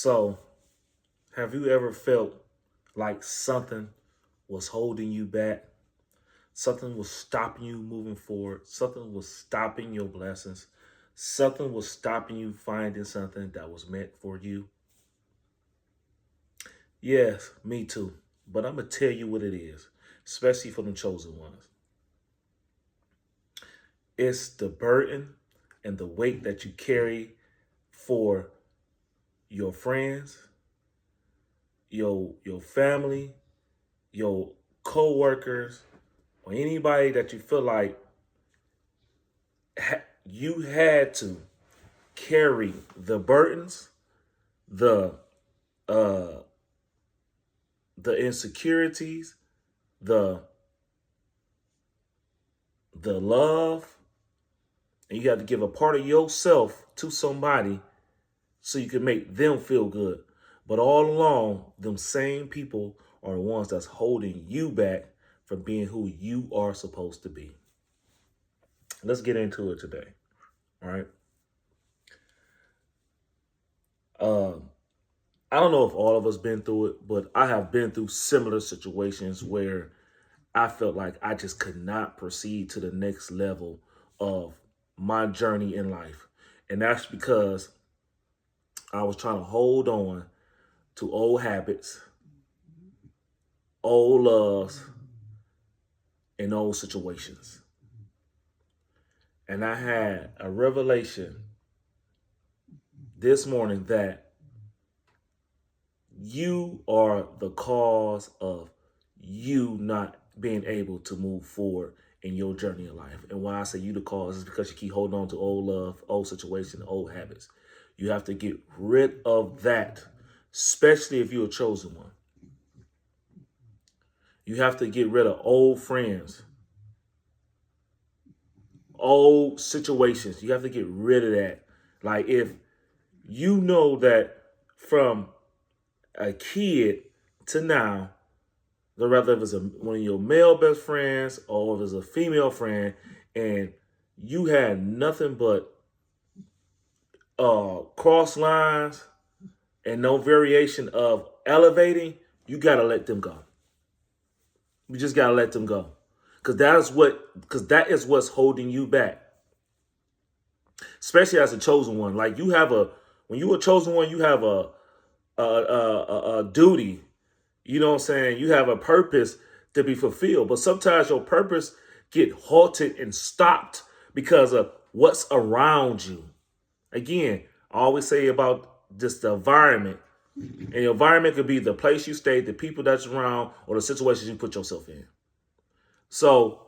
So, have you ever felt like something was holding you back? Something was stopping you moving forward. Something was stopping your blessings. Something was stopping you finding something that was meant for you. Yes, me too. But I'm going to tell you what it is, especially for the chosen ones. It's the burden and the weight that you carry for your friends, your family, your co-workers, or anybody that you feel like you had to carry the burdens, the uh the insecurities, the the love, and you have to give a part of yourself to somebody so you can make them feel good. But all along, them same people are the ones that's holding you back from being who you are supposed to be. Let's get into it today. All right. Um, I don't know if all of us been through it, but I have been through similar situations where I felt like I just could not proceed to the next level of my journey in life. And that's because I was trying to hold on to old habits, old loves, and old situations. And I had a revelation this morning that you are the cause of you not being able to move forward in your journey in life. And why I say you the cause is because you keep holding on to old love, old situation, old habits. You have to get rid of that, especially if you're a chosen one. You have to get rid of old friends, old situations. You have to get rid of that. Like if you know that from a kid to now, whether if it's one of your male best friends or if it's a female friend, and you had nothing but cross lines and no variation of elevating, you gotta let them go. You just gotta let them go, because that is what's holding you back, especially as a chosen one. Like you have a when you're a chosen one, you have a duty. You know what I'm saying? You have a purpose to be fulfilled, but sometimes your purpose get halted and stopped because of what's around you. Again, I always say about just the environment. And your environment could be the place you stay, the people that's around, or the situations you put yourself in. So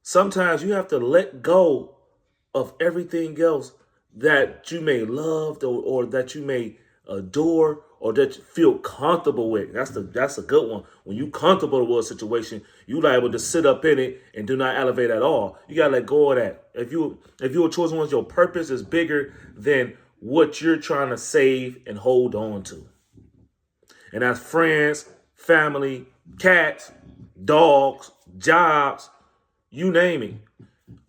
sometimes you have to let go of everything else that you may love or that you may adore or that you feel comfortable with. That's a good one. When you comfortable with a situation, you liable to sit up in it and do not elevate at all. You gotta let go of that. If you're a chosen one, your purpose is bigger than what you're trying to save and hold on to. And that's friends, family, cats, dogs, jobs, you name it.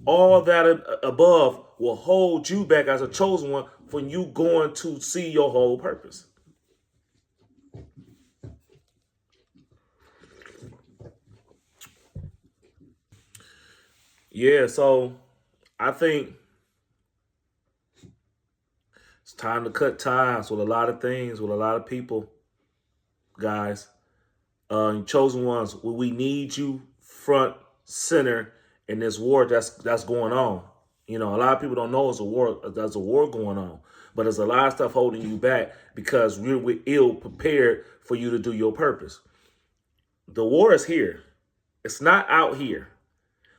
All that above will hold you back as a chosen one from you going to see your whole purpose. Yeah, so I think it's time to cut ties with a lot of things, with a lot of people, guys. Chosen ones, we need you front center in this war that's going on. You know, a lot of people don't know it's a war. There's a war going on, but there's a lot of stuff holding you back because we're ill prepared for you to do your purpose. The war is here. It's not out here.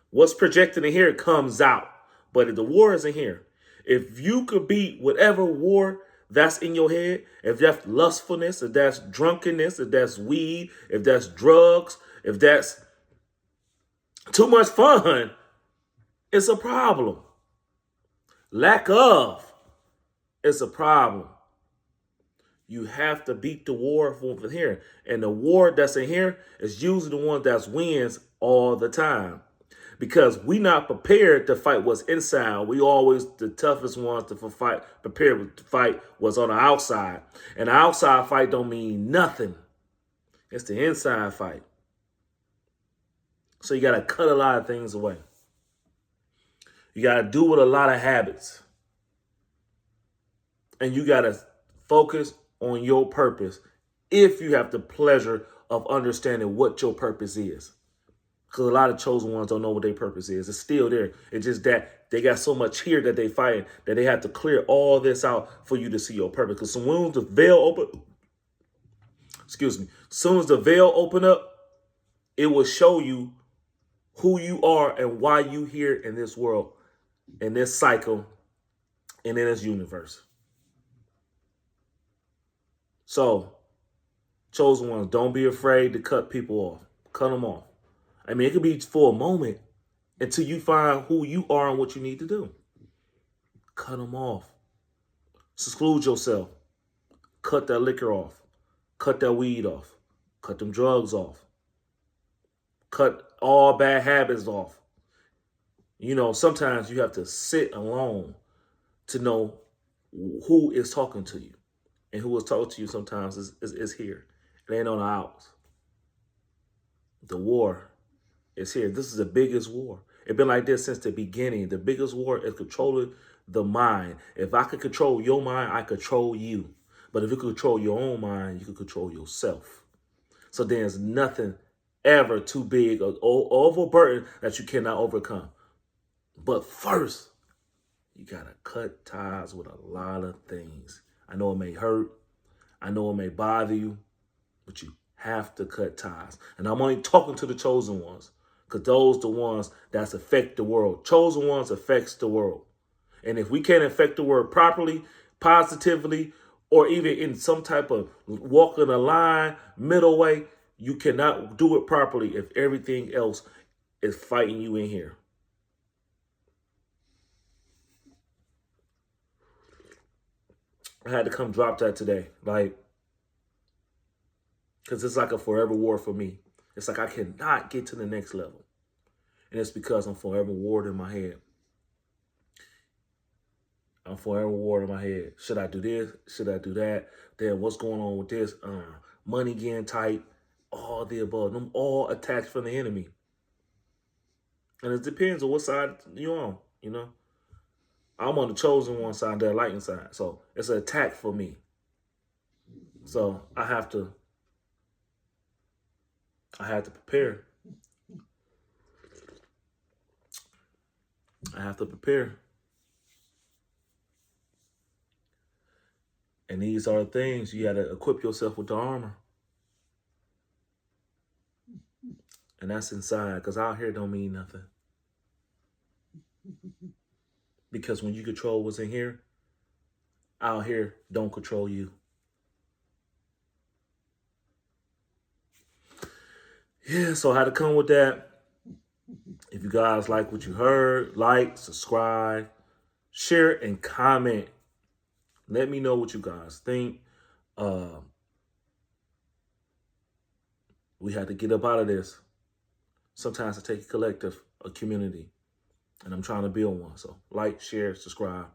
What's projected in here comes out, but the war isn't here. If you could beat whatever war that's in your head, if that's lustfulness, if that's drunkenness, if that's weed, if that's drugs, if that's too much fun, it's a problem. Lack of is a problem. You have to beat the war from here. And the war that's in here is usually the one that wins all the time. because we not prepared to fight what's inside. We always the toughest ones to fight, prepared to fight what's on the outside. And the outside fight don't mean nothing. It's the inside fight. So you got to cut a lot of things away. You got to do with a lot of habits. And you got to focus on your purpose if you have the pleasure of understanding what your purpose is. Because a lot of chosen ones don't know what their purpose is. It's still there. It's just that they got so much here that they fighting that they have to clear all this out for you to see your purpose. Because as soon as the veil open up, it will show you who you are and why you here in this world, in this cycle, and in this universe. So, chosen ones, don't be afraid to cut people off. Cut them off. I mean, it could be for a moment until you find who you are and what you need to do. Cut them off. Seclude yourself. Cut that liquor off. Cut that weed off. Cut them drugs off. Cut all bad habits off. You know, sometimes you have to sit alone to know who is talking to you. And who is talking to you sometimes is here. It ain't on the outs. The war is here. This is the biggest war. It's been like this since the beginning. The biggest war is controlling the mind. If I could control your mind, I control you. But if you could control your own mind, you can control yourself. So there's nothing ever too big or overburdened that you cannot overcome. But first, you got to cut ties with a lot of things. I know it may hurt. I know it may bother you, but you have to cut ties. And I'm only talking to the chosen ones because those are the ones that affect the world. Chosen ones affects the world. And if we can't affect the world properly, positively, or even in some type of walking a line, middle way, you cannot do it properly if everything else is fighting you in here. I had to come drop that today, because it's like a forever war for me. It's like I cannot get to the next level. And it's because I'm forever warred in my head. I'm forever warred in my head. Should I do this? Should I do that? Then what's going on with this? Money getting tight. All the above. Them all attacks from the enemy. And it depends on what side you're on, you know. I'm on the chosen one side, the lightning side. So it's an attack for me. So I have to prepare. I have to prepare. And these are things you got to equip yourself with the armor. And that's inside, because out here don't mean nothing. Because when you control what's in here, out here don't control you. Yeah, so I had to come with that. If you guys like what you heard, like, subscribe, share, and comment. Let me know what you guys think. We had to get up out of this. Sometimes it takes a collective, a community. And I'm trying to build one. So like, share, subscribe,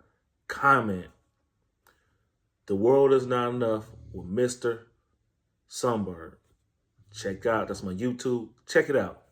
comment. The World Is Not Enough with Mr. Sunbird. Check out. That's my YouTube. Check it out.